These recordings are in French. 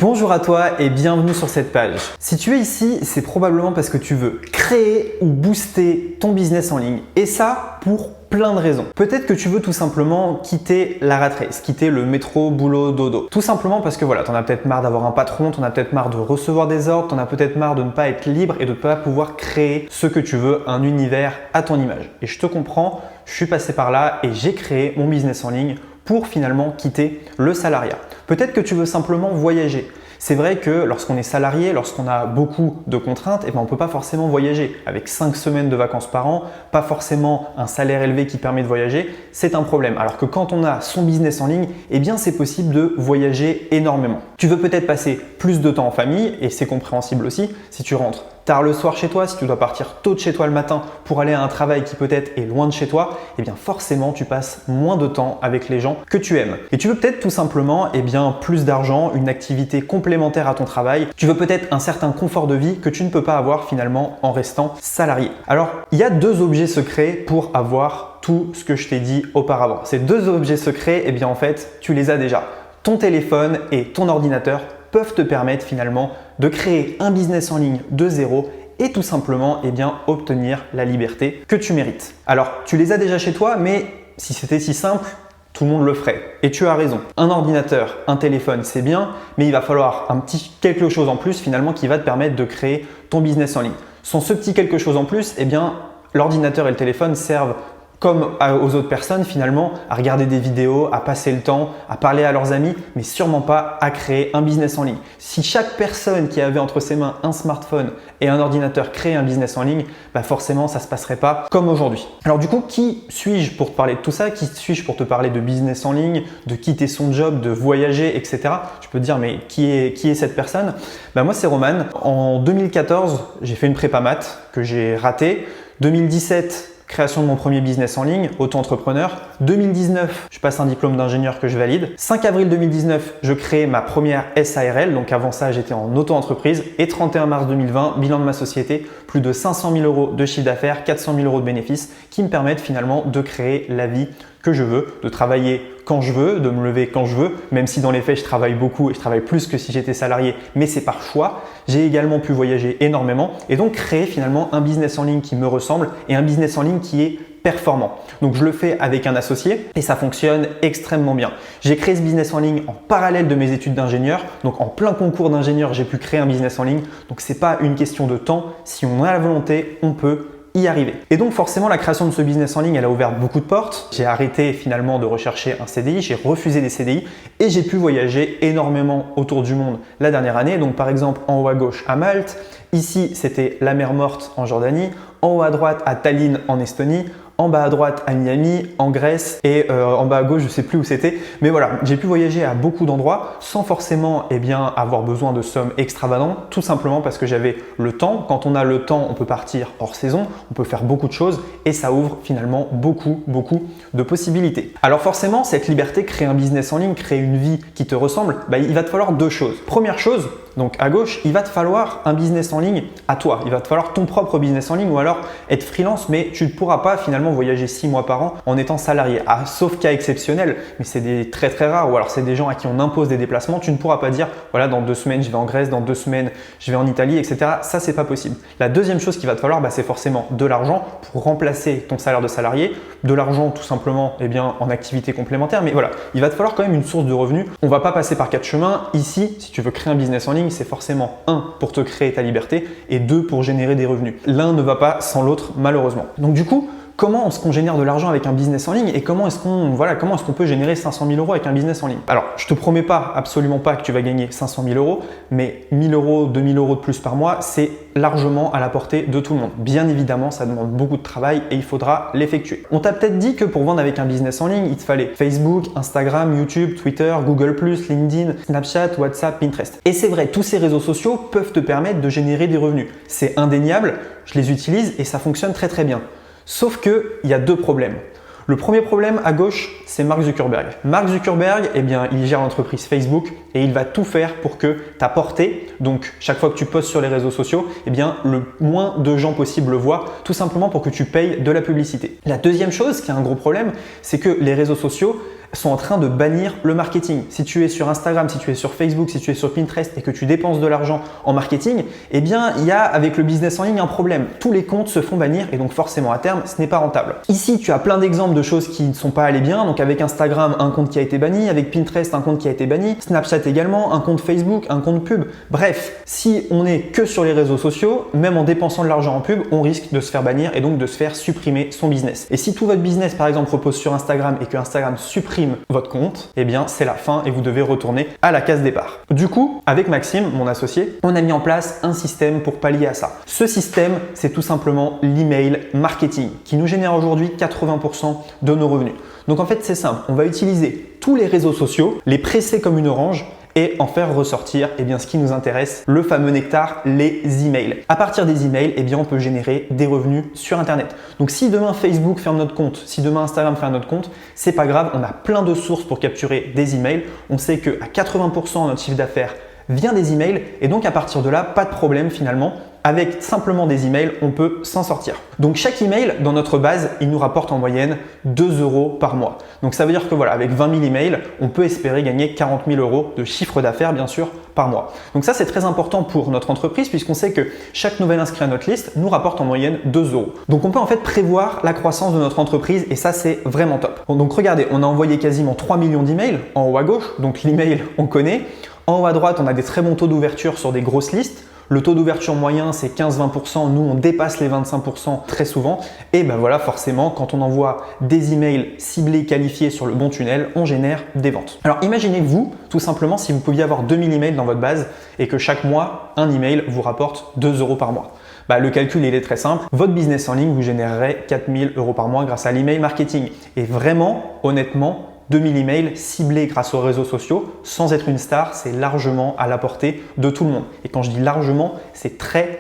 Bonjour à toi et bienvenue sur cette page. Si tu es ici, c'est probablement parce que tu veux créer ou booster ton business en ligne et ça pour plein de raisons. Peut-être que tu veux tout simplement quitter la rat race, quitter le métro, boulot, dodo. Tout simplement parce que voilà, t'en as peut-être marre d'avoir un patron, t'en as peut-être marre de recevoir des ordres, t'en as peut-être marre de ne pas être libre et de ne pas pouvoir créer ce que tu veux, un univers à ton image. Et je te comprends, je suis passé par là et j'ai créé mon business en ligne pour finalement quitter le salariat. Peut-être que tu veux simplement voyager. C'est vrai que lorsqu'on est salarié, lorsqu'on a beaucoup de contraintes, on ne peut pas forcément voyager. Avec 5 semaines de vacances par an, pas forcément un salaire élevé qui permet de voyager, c'est un problème. Alors que quand on a son business en ligne, c'est possible de voyager énormément. Tu veux peut-être passer plus de temps en famille et c'est compréhensible aussi si tu rentres tard le soir chez toi, si tu dois partir tôt de chez toi le matin pour aller à un travail qui peut-être est loin de chez toi, forcément tu passes moins de temps avec les gens que tu aimes. Et tu veux peut-être tout simplement plus d'argent, une activité complémentaire à ton travail. Tu veux peut-être un certain confort de vie que tu ne peux pas avoir finalement en restant salarié. Alors, il y a 2 objets secrets pour avoir tout ce que je t'ai dit auparavant. Ces 2 objets secrets, en fait, tu les as déjà. Ton téléphone et ton ordinateur peuvent te permettre finalement de créer un business en ligne de zéro et tout simplement obtenir la liberté que tu mérites. Alors, tu les as déjà chez toi, mais si c'était si simple, tout le monde le ferait. Et tu as raison. Un ordinateur, un téléphone, c'est bien, mais il va falloir un petit quelque chose en plus finalement qui va te permettre de créer ton business en ligne. Sans ce petit quelque chose en plus, l'ordinateur et le téléphone servent comme aux autres personnes finalement, à regarder des vidéos, à passer le temps, à parler à leurs amis, mais sûrement pas à créer un business en ligne. Si chaque personne qui avait entre ses mains un smartphone et un ordinateur créait un business en ligne, forcément ça ne se passerait pas comme aujourd'hui. Alors du coup, qui suis-je pour te parler de tout ça? Qui suis-je pour te parler de business en ligne, de quitter son job, de voyager, etc. Tu peux te dire, mais qui est cette personne? Moi, c'est Roman. En 2014, j'ai fait une prépa maths que j'ai ratée. 2017, création de mon premier business en ligne, auto-entrepreneur. 2019, je passe un diplôme d'ingénieur que je valide. 5 avril 2019, je crée ma première SARL. Donc avant ça, j'étais en auto-entreprise. Et 31 mars 2020, bilan de ma société, plus de 500 000 euros de chiffre d'affaires, 400 000 euros de bénéfices qui me permettent finalement de créer la vie que je veux, de travailler quand je veux, de me lever quand je veux, même si dans les faits je travaille beaucoup et je travaille plus que si j'étais salarié, mais c'est par choix. J'ai également pu voyager énormément et donc créer finalement un business en ligne qui me ressemble et un business en ligne qui est performant. Donc je le fais avec un associé et ça fonctionne extrêmement bien. J'ai créé ce business en ligne en parallèle de mes études d'ingénieur, donc en plein concours d'ingénieur, j'ai pu créer un business en ligne. Donc c'est pas une question de temps, si on a la volonté, on peut y arriver. Et donc forcément la création de ce business en ligne, elle a ouvert beaucoup de portes. J'ai arrêté finalement de rechercher un CDI, j'ai refusé des CDI et j'ai pu voyager énormément autour du monde la dernière année. Donc par exemple en haut à gauche à Malte, ici c'était la mer Morte en Jordanie, en haut à droite à Tallinn en Estonie, en bas à droite à Miami, en Grèce et en bas à gauche, je ne sais plus où c'était. Mais voilà, j'ai pu voyager à beaucoup d'endroits sans forcément avoir besoin de sommes extravagantes, tout simplement parce que j'avais le temps. Quand on a le temps, on peut partir hors saison, on peut faire beaucoup de choses et ça ouvre finalement beaucoup de possibilités. Alors forcément, cette liberté, créer un business en ligne, créer une vie qui te ressemble, il va te falloir 2 choses. Première chose, donc à gauche, il va te falloir un business en ligne à toi. Il va te falloir ton propre business en ligne ou alors être freelance, mais tu ne pourras pas finalement voyager 6 mois par an en étant salarié. Sauf cas exceptionnel, mais c'est des très rares ou alors c'est des gens à qui on impose des déplacements. Tu ne pourras pas dire voilà, dans 2 semaines je vais en Grèce, dans 2 semaines je vais en Italie, etc. Ça, c'est pas possible. La deuxième chose qu'il va te falloir, c'est forcément de l'argent pour remplacer ton salaire de salarié, de l'argent tout simplement en activité complémentaire. Mais voilà, il va te falloir quand même une source de revenus. On va pas passer par 4 chemins. Ici, si tu veux créer un business en ligne, c'est forcément 1 pour te créer ta liberté et 2 pour générer des revenus. L'un ne va pas sans l'autre malheureusement. Donc du coup, comment est-ce qu'on génère de l'argent avec un business en ligne et comment est-ce qu'on peut générer 500 000 euros avec un business en ligne? Alors, je te promets absolument pas que tu vas gagner 500 000 euros, mais 1 000 euros, 2 000 euros de plus par mois, c'est largement à la portée de tout le monde. Bien évidemment, ça demande beaucoup de travail et il faudra l'effectuer. On t'a peut-être dit que pour vendre avec un business en ligne, il te fallait Facebook, Instagram, YouTube, Twitter, Google+, LinkedIn, Snapchat, WhatsApp, Pinterest. Et c'est vrai, tous ces réseaux sociaux peuvent te permettre de générer des revenus. C'est indéniable, je les utilise et ça fonctionne très bien. Sauf qu'il y a 2 problèmes. Le premier problème à gauche, c'est Mark Zuckerberg. Mark Zuckerberg, il gère l'entreprise Facebook et il va tout faire pour que ta portée, donc chaque fois que tu postes sur les réseaux sociaux, le moins de gens possible le voient, tout simplement pour que tu payes de la publicité. La deuxième chose, qui est un gros problème, c'est que les réseaux sociaux, sont en train de bannir le marketing. Si tu es sur Instagram, si tu es sur Facebook, si tu es sur Pinterest et que tu dépenses de l'argent en marketing, eh bien, il y a avec le business en ligne un problème. Tous les comptes se font bannir et donc forcément à terme, ce n'est pas rentable. Ici, tu as plein d'exemples de choses qui ne sont pas allées bien. Donc avec Instagram, un compte qui a été banni, avec Pinterest, un compte qui a été banni, Snapchat également, un compte Facebook, un compte pub. Bref, si on n'est que sur les réseaux sociaux, même en dépensant de l'argent en pub, on risque de se faire bannir et donc de se faire supprimer son business. Et si tout votre business, par exemple, repose sur Instagram et que Instagram supprime votre compte, eh bien, c'est la fin et vous devez retourner à la case départ. Du coup, avec Maxime, mon associé, on a mis en place un système pour pallier à ça. Ce système, c'est tout simplement l'email marketing qui nous génère aujourd'hui 80% de nos revenus. Donc en fait, c'est simple. On va utiliser tous les réseaux sociaux, les presser comme une orange et en faire ressortir ce qui nous intéresse, le fameux nectar, les emails. À partir des emails, on peut générer des revenus sur Internet. Donc si demain Facebook ferme notre compte, si demain Instagram ferme notre compte, c'est pas grave, on a plein de sources pour capturer des emails. On sait qu'à 80% notre chiffre d'affaires vient des emails et donc à partir de là, pas de problème finalement. Avec simplement des emails, on peut s'en sortir. Donc chaque email dans notre base, il nous rapporte en moyenne 2 € par mois. Donc ça veut dire que voilà, avec 20 000 emails, on peut espérer gagner 40 000 € de chiffre d'affaires bien sûr par mois. Donc ça c'est très important pour notre entreprise puisqu'on sait que chaque nouvel inscrit à notre liste nous rapporte en moyenne 2 €. Donc on peut en fait prévoir la croissance de notre entreprise et ça c'est vraiment top. Donc regardez, on a envoyé quasiment 3 millions d'emails en haut à gauche, donc l'email on connaît. En haut à droite, on a des très bons taux d'ouverture sur des grosses listes. Le taux d'ouverture moyen, c'est 15-20%. Nous, on dépasse les 25% très souvent. Et ben voilà, forcément, quand on envoie des emails ciblés, qualifiés sur le bon tunnel, on génère des ventes. Alors, imaginez-vous, tout simplement, si vous pouviez avoir 2000 emails dans votre base et que chaque mois, un email vous rapporte 2 € par mois. Le calcul, il est très simple. Votre business en ligne vous générerait 4000 € par mois grâce à l'email marketing. Et vraiment, honnêtement, 2000 emails ciblés grâce aux réseaux sociaux, sans être une star, c'est largement à la portée de tout le monde. Et quand je dis largement, c'est très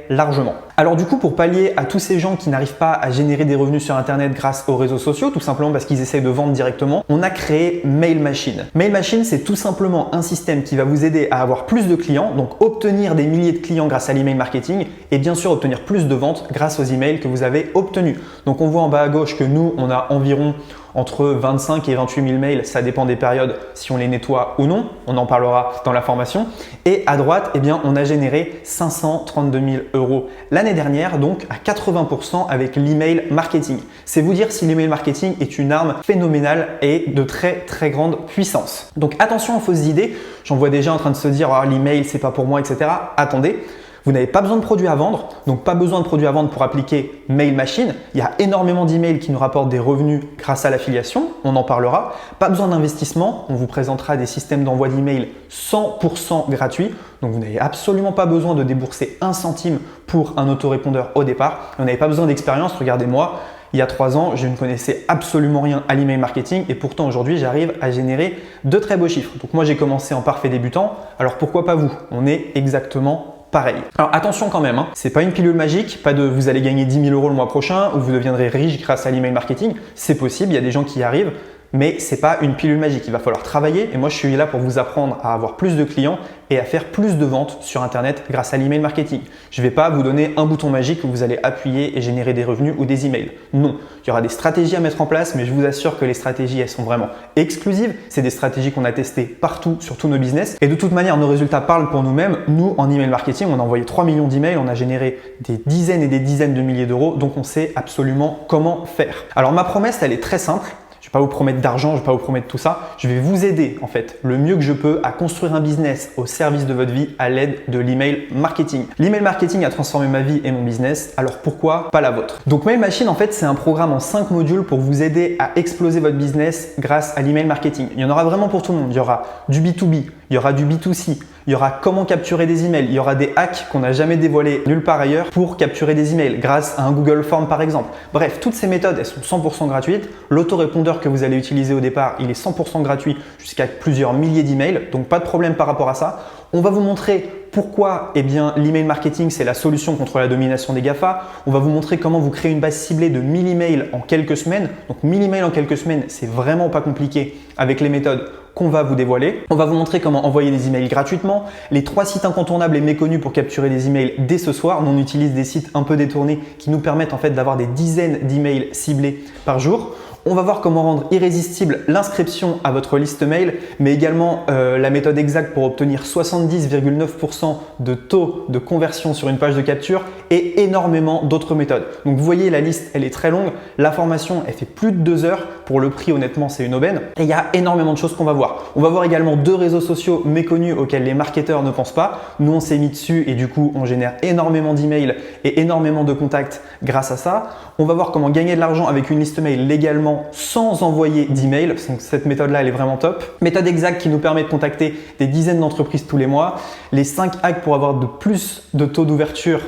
largement. Alors du coup, pour pallier à tous ces gens qui n'arrivent pas à générer des revenus sur Internet grâce aux réseaux sociaux, tout simplement parce qu'ils essayent de vendre directement, on a créé Mail Machine. Mail Machine, c'est tout simplement un système qui va vous aider à avoir plus de clients, donc obtenir des milliers de clients grâce à l'email marketing et bien sûr obtenir plus de ventes grâce aux emails que vous avez obtenus. Donc on voit en bas à gauche que nous, on a environ entre 25 et 28 000 mails, ça dépend des périodes, si on les nettoie ou non, on en parlera dans la formation. Et à droite, on a généré 532 000 € l'année dernière, donc à 80% avec l'email marketing. C'est vous dire si l'email marketing est une arme phénoménale et de très grande puissance. Donc attention aux fausses idées, j'en vois déjà en train de se dire oh, l'email c'est pas pour moi, etc. Attendez. Vous n'avez pas besoin de produits à vendre, donc pas besoin de produits à vendre pour appliquer Mail Machine. Il y a énormément d'emails qui nous rapportent des revenus grâce à l'affiliation, on en parlera. Pas besoin d'investissement, on vous présentera des systèmes d'envoi d'emails 100% gratuits. Donc vous n'avez absolument pas besoin de débourser 1 centime pour un autorépondeur au départ. Vous n'avez pas besoin d'expérience, regardez-moi. Il y a 3 ans, je ne connaissais absolument rien à l'email marketing et pourtant aujourd'hui, j'arrive à générer de très beaux chiffres. Donc moi, j'ai commencé en parfait débutant, alors pourquoi pas vous? On est exactement pareil. Alors attention quand même, c'est pas une pilule magique, pas de vous allez gagner 10 000 € le mois prochain ou vous deviendrez riche grâce à l'email marketing. C'est possible, il y a des gens qui y arrivent, mais c'est pas une pilule magique. Il va falloir travailler et moi je suis là pour vous apprendre à avoir plus de clients et à faire plus de ventes sur Internet grâce à l'email marketing. Je ne vais pas vous donner un bouton magique où vous allez appuyer et générer des revenus ou des emails. Non, il y aura des stratégies à mettre en place, mais je vous assure que les stratégies, elles sont vraiment exclusives. C'est des stratégies qu'on a testées partout sur tous nos business. Et de toute manière, nos résultats parlent pour nous-mêmes. Nous, en email marketing, on a envoyé 3 millions d'emails, on a généré des dizaines et des dizaines de milliers d'euros, donc on sait absolument comment faire. Alors ma promesse, elle est très simple. Je ne vais pas vous promettre d'argent, je ne vais pas vous promettre tout ça. Je vais vous aider en fait le mieux que je peux à construire un business au service de votre vie à l'aide de l'email marketing. L'email marketing a transformé ma vie et mon business, alors pourquoi pas la vôtre? Donc Mail Machine en fait c'est un programme en 5 modules pour vous aider à exploser votre business grâce à l'email marketing. Il y en aura vraiment pour tout le monde. Il y aura du B2B, il y aura du B2C, il y aura comment capturer des emails, il y aura des hacks qu'on n'a jamais dévoilés nulle part ailleurs pour capturer des emails grâce à un Google Form par exemple. Bref, toutes ces méthodes, elles sont 100% gratuites. L'autorépondeur que vous allez utiliser au départ, il est 100% gratuit jusqu'à plusieurs milliers d'emails, donc pas de problème par rapport à ça. On va vous montrer pourquoi l'email marketing, c'est la solution contre la domination des GAFA. On va vous montrer comment vous créer une base ciblée de 1000 emails en quelques semaines. Donc 1000 emails en quelques semaines, c'est vraiment pas compliqué avec les méthodes qu'on va vous dévoiler. On va vous montrer comment envoyer des emails gratuitement, les 3 sites incontournables et méconnus pour capturer des emails dès ce soir. Nous, on utilise des sites un peu détournés qui nous permettent en fait d'avoir des dizaines d'emails ciblés par jour. On va voir comment rendre irrésistible l'inscription à votre liste mail, mais également la méthode exacte pour obtenir 70,9% de taux de conversion sur une page de capture et énormément d'autres méthodes. Donc vous voyez, la liste, elle est très longue. La formation, elle fait plus de 2 heures. Pour le prix, honnêtement, c'est une aubaine. Et il y a énormément de choses qu'on va voir. On va voir également 2 réseaux sociaux méconnus auxquels les marketeurs ne pensent pas. Nous, on s'est mis dessus et du coup, on génère énormément d'emails et énormément de contacts grâce à ça. On va voir comment gagner de l'argent avec une liste mail légalement sans envoyer d'email. Donc cette méthode-là, elle est vraiment top. Méthode exacte qui nous permet de contacter des dizaines d'entreprises tous les mois. Les 5 hacks pour avoir plus de taux d'ouverture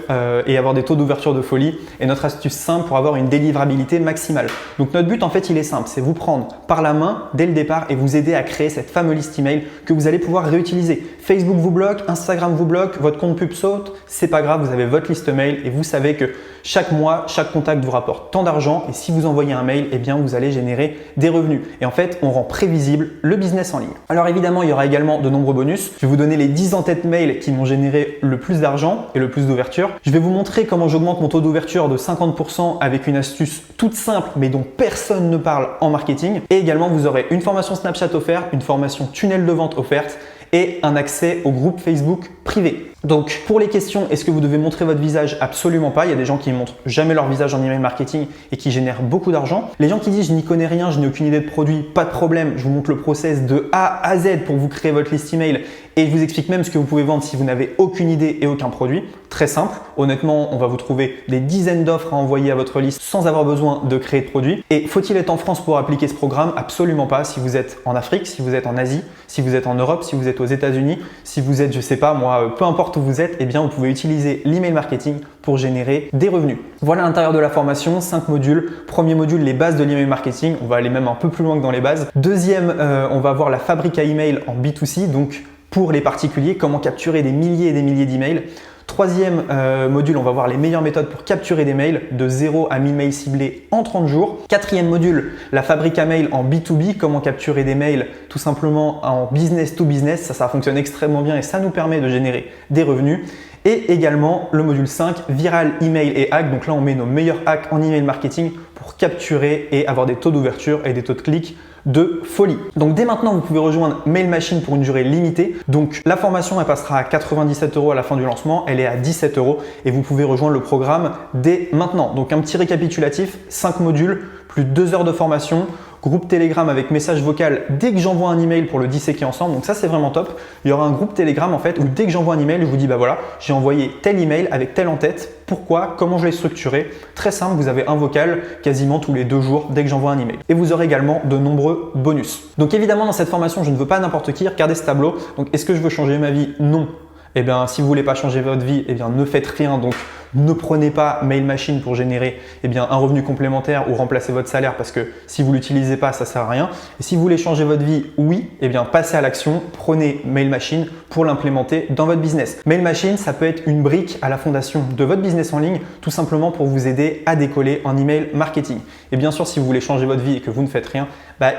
et avoir des taux d'ouverture de folie. Et notre astuce simple pour avoir une délivrabilité maximale. Donc notre but, en fait, il est simple. C'est vous prendre par la main dès le départ et vous aider à créer cette fameuse liste email que vous allez pouvoir réutiliser. Facebook vous bloque, Instagram vous bloque, votre compte pub saute. C'est pas grave, vous avez votre liste mail et vous savez que chaque mois, chaque contact vous rapporte tant d'argent et si vous envoyez un mail, eh bien vous allez générer des revenus. Et en fait, on rend prévisible le business en ligne. Alors évidemment, il y aura également de nombreux bonus. Je vais vous donner les 10 en-tête mails qui m'ont généré le plus d'argent et le plus d'ouverture. Je vais vous montrer comment j'augmente mon taux d'ouverture de 50% avec une astuce toute simple mais dont personne ne parle en marketing. Et également, vous aurez une formation Snapchat offerte, une formation tunnel de vente offerte et un accès au groupe Facebook privé. Donc pour les questions, est-ce que vous devez montrer votre visage? Absolument pas. Il y a des gens qui ne montrent jamais leur visage en email marketing et qui génèrent beaucoup d'argent. Les gens qui disent je n'y connais rien, je n'ai aucune idée de produit, pas de problème. Je vous montre le process de A à Z pour vous créer votre liste email et je vous explique même ce que vous pouvez vendre si vous n'avez aucune idée et aucun produit. Très simple. Honnêtement, on va vous trouver des dizaines d'offres à envoyer à votre liste sans avoir besoin de créer de produit. Et faut-il être en France pour appliquer ce programme? Absolument pas. Si vous êtes en Afrique, si vous êtes en Asie, si vous êtes en Europe, si vous êtes aux États-Unis, si vous êtes, je sais pas moi, peu importe où vous êtes, eh bien vous pouvez utiliser l'email marketing pour générer des revenus. Voilà l'intérieur de la formation, 5 modules. Premier module, les bases de l'email marketing. On va aller même un peu plus loin que dans les bases. Deuxième, on va voir la fabrique à email en B2C, donc pour les particuliers, comment capturer des milliers et des milliers d'emails. Troisième module, on va voir les meilleures méthodes pour capturer des mails de 0 à 1000 mails ciblés en 30 jours. Quatrième module, la fabrique à mail en B2B, comment capturer des mails tout simplement en business to business. Ça fonctionne extrêmement bien et ça nous permet de générer des revenus. Et également le module 5, viral, email et hack. Donc là, on met nos meilleurs hacks en email marketing pour capturer et avoir des taux d'ouverture et des taux de clics de folie. Donc dès maintenant, vous pouvez rejoindre Mail Machine pour une durée limitée. Donc la formation, elle passera à 97 € à la fin du lancement. Elle est à 17 € et vous pouvez rejoindre le programme dès maintenant. Donc un petit récapitulatif, 5 modules, plus de 2 heures de formation, groupe Telegram avec message vocal dès que j'envoie un email pour le disséquer ensemble. Donc ça, c'est vraiment top. Il y aura un groupe Telegram en fait où dès que j'envoie un email, je vous dis bah voilà, j'ai envoyé tel email avec tel en tête. Pourquoi? Comment je l'ai structuré? Très simple, vous avez un vocal quasiment tous les 2 jours dès que j'envoie un email. Et vous aurez également de nombreux bonus. Donc évidemment, dans cette formation, je ne veux pas n'importe qui. Regardez ce tableau. Donc est-ce que je veux changer ma vie? Non. Eh bien, si vous voulez pas changer votre vie, eh bien, ne faites rien. Donc, ne prenez pas Mail Machine pour générer un revenu complémentaire ou remplacer votre salaire parce que si vous l'utilisez pas, ça sert à rien. Et si vous voulez changer votre vie, oui, passez à l'action. Prenez Mail Machine pour l'implémenter dans votre business. Mail Machine, ça peut être une brique à la fondation de votre business en ligne, tout simplement pour vous aider à décoller en email marketing. Et bien sûr, si vous voulez changer votre vie et que vous ne faites rien,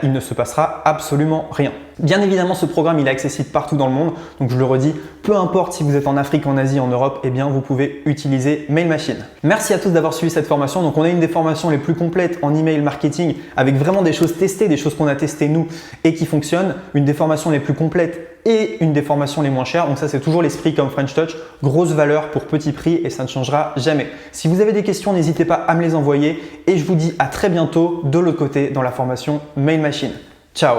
il ne se passera absolument rien. Bien évidemment, ce programme, il est accessible partout dans le monde. Donc, je le redis, peu importe si vous êtes en Afrique, en Asie, en Europe, vous pouvez utiliser Mail Machine. Merci à tous d'avoir suivi cette formation. Donc, on a une des formations les plus complètes en email marketing avec vraiment des choses testées, des choses qu'on a testées nous et qui fonctionnent. Une des formations les plus complètes et une des formations les moins chères. Donc ça, c'est toujours l'esprit comme French Touch. Grosse valeur pour petit prix et ça ne changera jamais. Si vous avez des questions, n'hésitez pas à me les envoyer et je vous dis à très bientôt de l'autre côté dans la formation Mail Machine. Ciao!